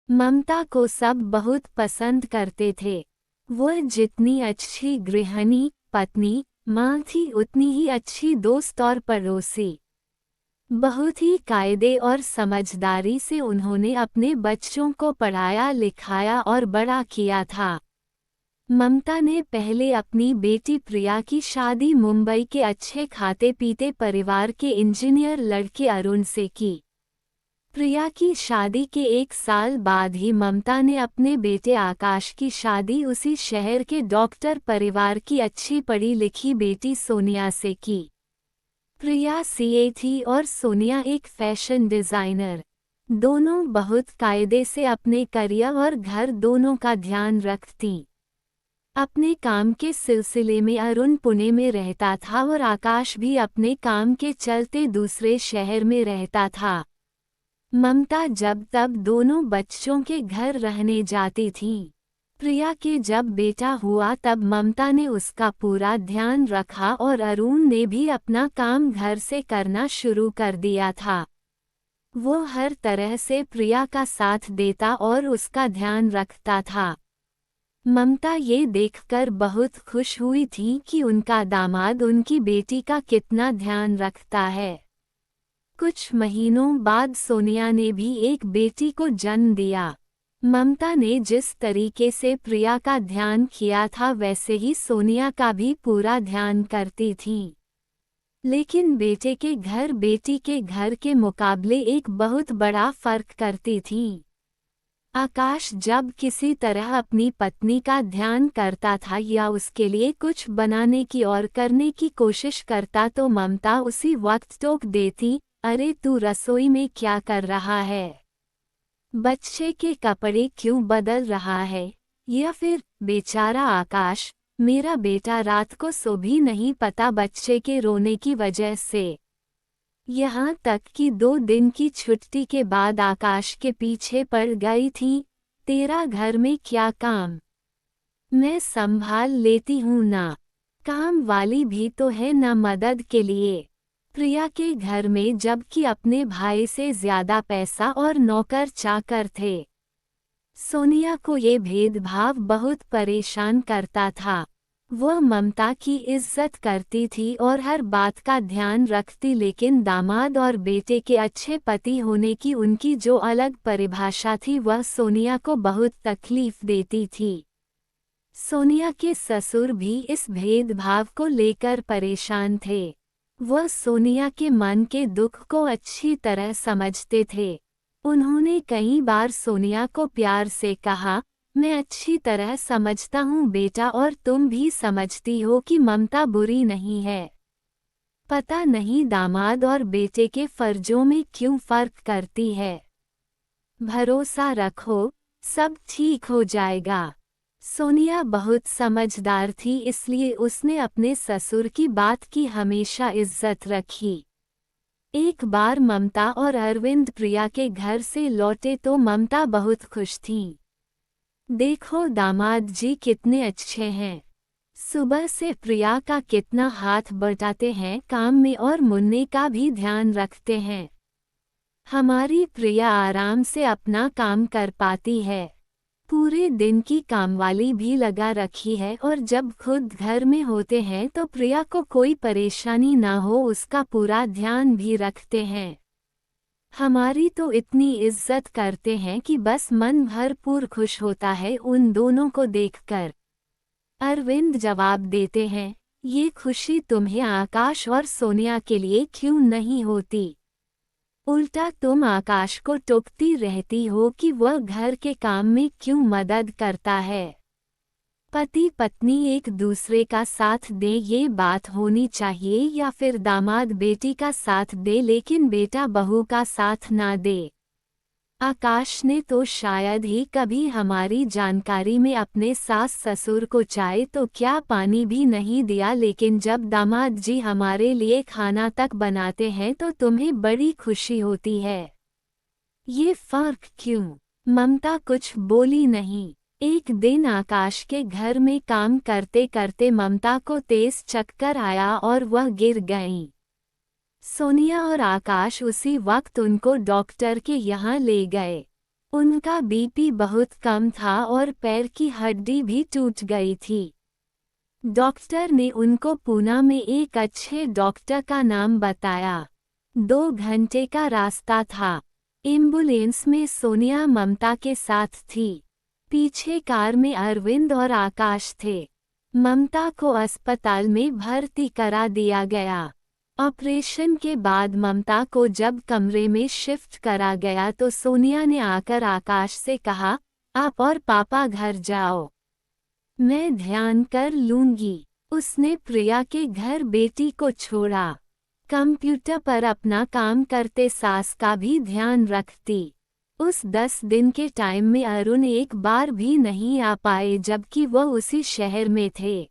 ममता को सब बहुत पसंद करते थे। वह जितनी अच्छी गृहिणी, पत्नी, माँ थी उतनी ही अच्छी दोस्त और पड़ोसी। बहुत ही कायदे और समझदारी से उन्होंने अपने बच्चों को पढ़ाया लिखाया और बड़ा किया था। ममता ने पहले अपनी बेटी प्रिया की शादी मुंबई के अच्छे खाते पीते परिवार के इंजीनियर लड़के अरुण से की। प्रिया की शादी के 1 साल बाद ही ममता ने अपने बेटे आकाश की शादी उसी शहर के डॉक्टर परिवार की अच्छी पढ़ी लिखी बेटी सोनिया से की। प्रिया सीए थी और सोनिया एक फैशन डिज़ाइनर। दोनों बहुत कायदे से अपने करियर और घर दोनों का ध्यान रखती। अपने काम के सिलसिले में अरुण पुणे में रहता था और आकाश भी अपने काम के चलते दूसरे शहर में रहता था। ममता जब तब दोनों बच्चों के घर रहने जाती थी। प्रिया के जब बेटा हुआ तब ममता ने उसका पूरा ध्यान रखा और अरुण ने भी अपना काम घर से करना शुरू कर दिया था। वो हर तरह से प्रिया का साथ देता और उसका ध्यान रखता था। ममता ये देखकर बहुत खुश हुई थी कि उनका दामाद उनकी बेटी का कितना ध्यान रखता है। कुछ महीनों बाद सोनिया ने भी एक बेटी को जन्म दिया। ममता ने जिस तरीके से प्रिया का ध्यान किया था वैसे ही सोनिया का भी पूरा ध्यान करती थी। लेकिन बेटे के घर बेटी के घर के मुकाबले एक बहुत बड़ा फर्क करती थी। आकाश जब किसी तरह अपनी पत्नी का ध्यान करता था या उसके लिए कुछ बनाने की और करने की कोशिश करता तो ममता उसी वक्त टोक देती, अरे तू रसोई में क्या कर रहा है? बच्चे के कपड़े क्यों बदल रहा है? या फिर बेचारा आकाश, मेरा बेटा रात को सो भी नहीं पाता बच्चे के रोने की वजह से। यहाँ तक कि 2 दिन की छुट्टी के बाद आकाश के पीछे पड़ गई थी, तेरा घर में क्या काम? मैं संभाल लेती हूँ ना। काम वाली भी तो है ना मदद के लिए। प्रिया के घर में जबकि अपने भाई से ज्यादा पैसा और नौकर चाकर थे। सोनिया को ये भेदभाव बहुत परेशान करता था। वह ममता की इज्जत करती थी और हर बात का ध्यान रखती लेकिन दामाद और बेटे के अच्छे पति होने की उनकी जो अलग परिभाषा थी वह सोनिया को बहुत तकलीफ देती थी। सोनिया के ससुर भी इस भेदभाव को लेकर परेशान थे। वह सोनिया के मन के दुख को अच्छी तरह समझते थे। उन्होंने कई बार सोनिया को प्यार से कहा, मैं अच्छी तरह समझता हूँ बेटा और तुम भी समझती हो कि ममता बुरी नहीं है। पता नहीं दामाद और बेटे के फर्जों में क्यों फर्क करती है। भरोसा रखो, सब ठीक हो जाएगा। सोनिया बहुत समझदार थी इसलिए उसने अपने ससुर की बात की हमेशा इज्जत रखी। एक बार ममता और अरविंद प्रिया के घर से लौटे तो ममता बहुत खुश थी। देखो दामाद जी कितने अच्छे हैं। सुबह से प्रिया का कितना हाथ बटाते हैं काम में और मुन्ने का भी ध्यान रखते हैं। हमारी प्रिया आराम से अपना काम कर पाती है। पूरे दिन की कामवाली भी लगा रखी है और जब खुद घर में होते हैं तो प्रिया को कोई परेशानी ना हो उसका पूरा ध्यान भी रखते हैं। हमारी तो इतनी इज्जत करते हैं कि बस मन भरपूर खुश होता है उन दोनों को देखकर। अरविंद जवाब देते हैं, ये खुशी तुम्हें आकाश और सोनिया के लिए क्यों नहीं होती? उल्टा तुम आकाश को टोकती रहती हो कि वह घर के काम में क्यों मदद करता है। पति पत्नी एक दूसरे का साथ दे ये बात होनी चाहिए या फिर दामाद बेटी का साथ दे लेकिन बेटा बहू का साथ ना दे। आकाश ने तो शायद ही कभी हमारी जानकारी में अपने सास ससुर को चाय तो क्या पानी भी नहीं दिया लेकिन जब दामाद जी हमारे लिए खाना तक बनाते हैं तो तुम्हें बड़ी खुशी होती है। ये फर्क क्यों? ममता कुछ बोली नहीं। एक दिन आकाश के घर में काम करते करते ममता को तेज चक्कर आया और वह गिर गईं। सोनिया और आकाश उसी वक्त उनको डॉक्टर के यहाँ ले गए। उनका बीपी बहुत कम था और पैर की हड्डी भी टूट गई थी। डॉक्टर ने उनको पूना में एक अच्छे डॉक्टर का नाम बताया। 2 घंटे का रास्ता था। एम्बुलेंस में सोनिया ममता के साथ थी। पीछे कार में अरविंद और आकाश थे। ममता को अस्पताल में भर्ती करा दिया गया। ऑपरेशन के बाद ममता को जब कमरे में शिफ्ट करा गया तो सोनिया ने आकर आकाश से कहा, आप और पापा घर जाओ, मैं ध्यान कर लूंगी। उसने प्रिया के घर बेटी को छोड़ा। कंप्यूटर पर अपना काम करते सास का भी ध्यान रखती। उस 10 दिन के टाइम में अरुण एक बार भी नहीं आ पाए जबकि वह उसी शहर में थे।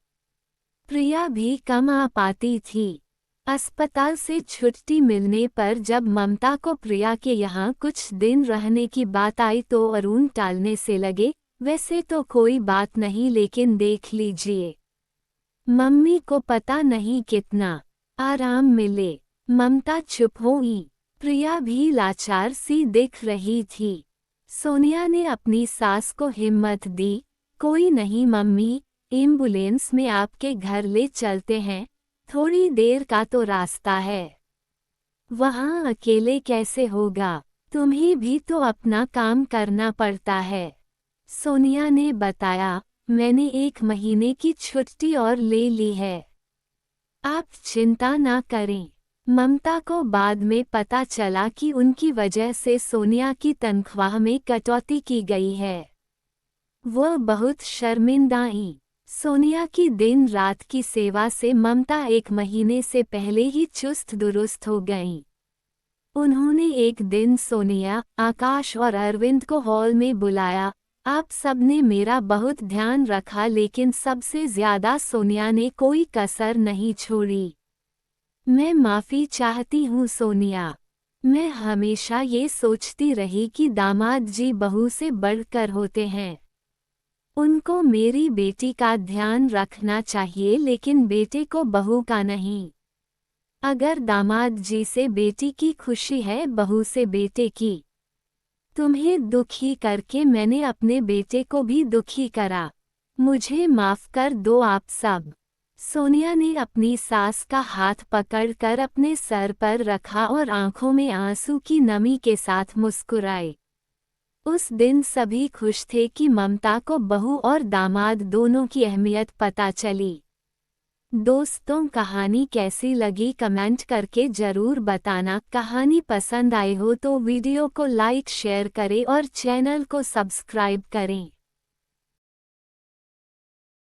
प्रिया भी कम आ पाती थी। अस्पताल से छुट्टी मिलने पर जब ममता को प्रिया के यहाँ कुछ दिन रहने की बात आई तो अरुण टालने से लगे, वैसे तो कोई बात नहीं लेकिन देख लीजिए, मम्मी को पता नहीं कितना आराम मिले। ममता चुप हुई। प्रिया भी लाचार सी दिख रही थी। सोनिया ने अपनी सास को हिम्मत दी, कोई नहीं मम्मी, एम्बुलेंस में आपके घर ले चलते हैं, थोड़ी देर का तो रास्ता है। वहाँ अकेले कैसे होगा, तुम्हें भी तो अपना काम करना पड़ता है। सोनिया ने बताया, मैंने 1 महीने की छुट्टी और ले ली है, आप चिंता ना करें। ममता को बाद में पता चला कि उनकी वजह से सोनिया की तनख्वाह में कटौती की गई है। वह बहुत शर्मिंदा हुई। सोनिया की दिन रात की सेवा से ममता 1 महीने से पहले ही चुस्त दुरुस्त हो गईं। उन्होंने एक दिन सोनिया, आकाश और अरविंद को हॉल में बुलाया। आप सबने मेरा बहुत ध्यान रखा लेकिन सबसे ज्यादा सोनिया ने कोई कसर नहीं छोड़ी। मैं माफ़ी चाहती हूँ सोनिया। मैं हमेशा ये सोचती रही कि दामाद जी बहू से बढ़कर होते हैं। उनको मेरी बेटी का ध्यान रखना चाहिए लेकिन बेटे को बहू का नहीं। अगर दामाद जी से बेटी की खुशी है, बहू से बेटे की। तुम्हें दुखी करके मैंने अपने बेटे को भी दुखी करा। मुझे माफ़ कर दो आप सब। सोनिया ने अपनी सास का हाथ पकड़कर अपने सर पर रखा और आंखों में आंसू की नमी के साथ मुस्कुराए। उस दिन सभी खुश थे कि ममता को बहू और दामाद दोनों की अहमियत पता चली। दोस्तों, कहानी कैसी लगी कमेंट करके ज़रूर बताना। कहानी पसंद आई हो तो वीडियो को लाइक शेयर करें और चैनल को सब्सक्राइब करें।